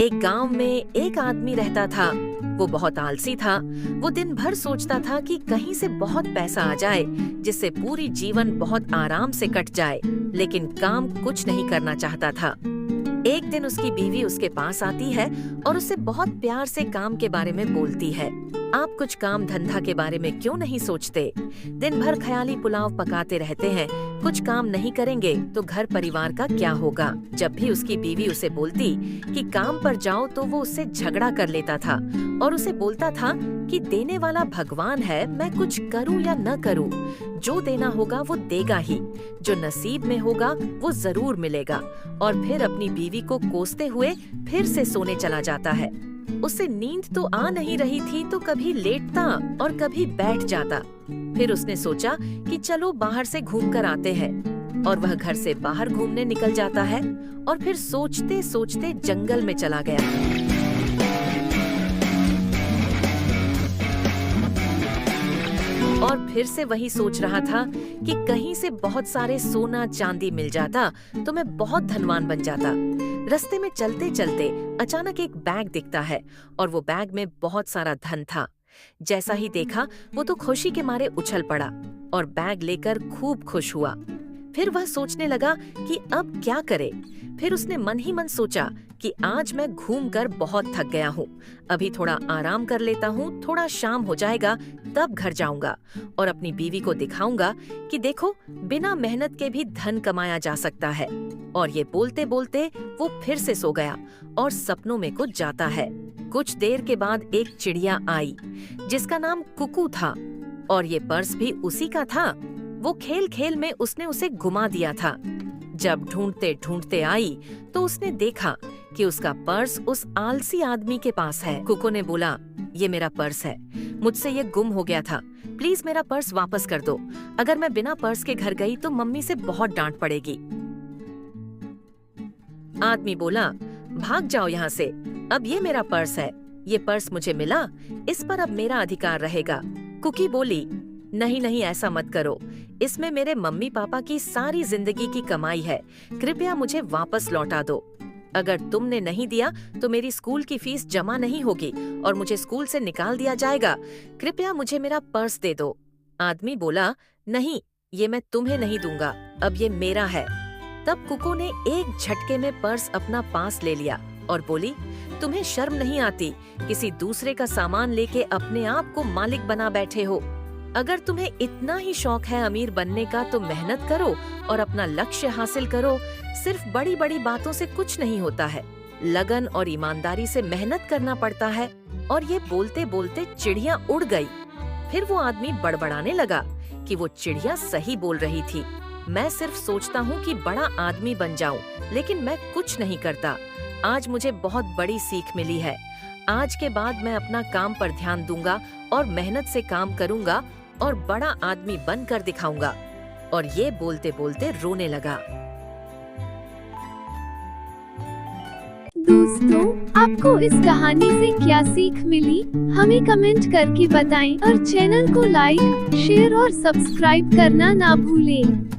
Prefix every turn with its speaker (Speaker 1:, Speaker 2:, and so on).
Speaker 1: एक गांव में एक आदमी रहता था। वो बहुत आलसी था। वो दिन भर सोचता था कि कहीं से बहुत पैसा आ जाए जिससे पूरी जीवन बहुत आराम से कट जाए, लेकिन काम कुछ नहीं करना चाहता था। एक दिन उसकी बीवी उसके पास आती है और उससे बहुत प्यार से काम के बारे में बोलती है। आप कुछ काम धंधा के बारे में क्यों नहीं सोचते? दिन भर ख्याली पुलाव पकाते रहते हैं। कुछ काम नहीं करेंगे तो घर परिवार का क्या होगा? जब भी उसकी बीवी उसे बोलती कि काम पर जाओ तो वो उससे झगड़ा कर लेता था और उसे बोलता था कि देने वाला भगवान है, मैं कुछ करूं या न करूं, जो देना होगा वो देगा ही, जो नसीब में होगा वो जरूर मिलेगा। और फिर अपनी बीवी को कोसते हुए फिर से सोने चला जाता है। उसे नींद तो आ नहीं रही थी तो कभी लेटता और कभी बैठ जाता। फिर उसने सोचा कि चलो बाहर से घूम कर आते हैं, और वह घर से बाहर घूमने निकल जाता है और फिर सोचते सोचते जंगल में चला गया। और फिर से वही सोच रहा था कि कहीं से बहुत सारे सोना चांदी मिल जाता तो मैं बहुत धनवान बन जाता। रास्ते में चलते चलते अचानक एक बैग दिखता है और वो बैग में बहुत सारा धन था। जैसा ही देखा वो तो खुशी के मारे उछल पड़ा और बैग लेकर खूब खुश हुआ। फिर वह सोचने लगा कि अब क्या करे। फिर उसने मन ही मन सोचा कि आज मैं घूमकर बहुत थक गया हूँ, अभी थोड़ा आराम कर लेता हूँ, थोड़ा शाम हो जाएगा तब घर जाऊंगा और अपनी बीवी को दिखाऊंगा कि देखो बिना मेहनत के भी धन कमाया जा सकता है। और ये बोलते बोलते वो फिर से सो गया और सपनों में कुछ जाता है। कुछ देर के बाद एक चिड़िया आई जिसका नाम कुकू था और ये पर्स भी उसी का था। वो खेल खेल में उसने उसे घुमा दिया था। जब ढूंढते ढूंढते आई तो उसने देखा कि उसका पर्स उस आलसी आदमी के पास है। कुकू ने बोला, ये मेरा पर्स है, मुझसे ये गुम हो गया था, प्लीज मेरा पर्स वापस कर दो। अगर मैं बिना पर्स के घर गई तो मम्मी से बहुत डांट पड़ेगी। आदमी बोला, भाग जाओ यहाँ से, अब ये मेरा पर्स है, ये पर्स मुझे मिला, इस पर अब मेरा अधिकार रहेगा। कुकी बोली, नहीं नहीं, ऐसा मत करो, इसमें मेरे मम्मी पापा की सारी जिंदगी की कमाई है, कृपया मुझे वापस लौटा दो। अगर तुमने नहीं दिया तो मेरी स्कूल की फीस जमा नहीं होगी और मुझे स्कूल से निकाल दिया जाएगा, कृपया मुझे मेरा पर्स दे दो। आदमी बोला, नहीं, ये मैं तुम्हें नहीं दूंगा, अब ये मेरा है। तब कुकू ने एक झटके में पर्स अपना पास ले लिया और बोली, तुम्हें शर्म नहीं आती? किसी दूसरे का सामान लेके अपने आप को मालिक बना बैठे हो। अगर तुम्हें इतना ही शौक है अमीर बनने का तो मेहनत करो और अपना लक्ष्य हासिल करो। सिर्फ बड़ी बड़ी बातों से कुछ नहीं होता है, लगन और ईमानदारी से मेहनत करना पड़ता है। और ये बोलते बोलते चिड़िया उड़ गई। फिर वो आदमी बड़बड़ाने लगा कि वो चिड़िया सही बोल रही थी। मैं सिर्फ सोचता हूँ कि बड़ा आदमी बन जाऊं, लेकिन मैं कुछ नहीं करता। आज मुझे बहुत बड़ी सीख मिली है। आज के बाद मैं अपना काम पर ध्यान दूंगा और मेहनत से काम करूंगा और बड़ा आदमी बनकर दिखाऊंगा। और ये बोलते बोलते रोने लगा।
Speaker 2: दोस्तों, आपको इस कहानी से क्या सीख मिली, हमें कमेंट करके बताएं और चैनल को लाइक, शेयर और सब्सक्राइब करना ना भूलें।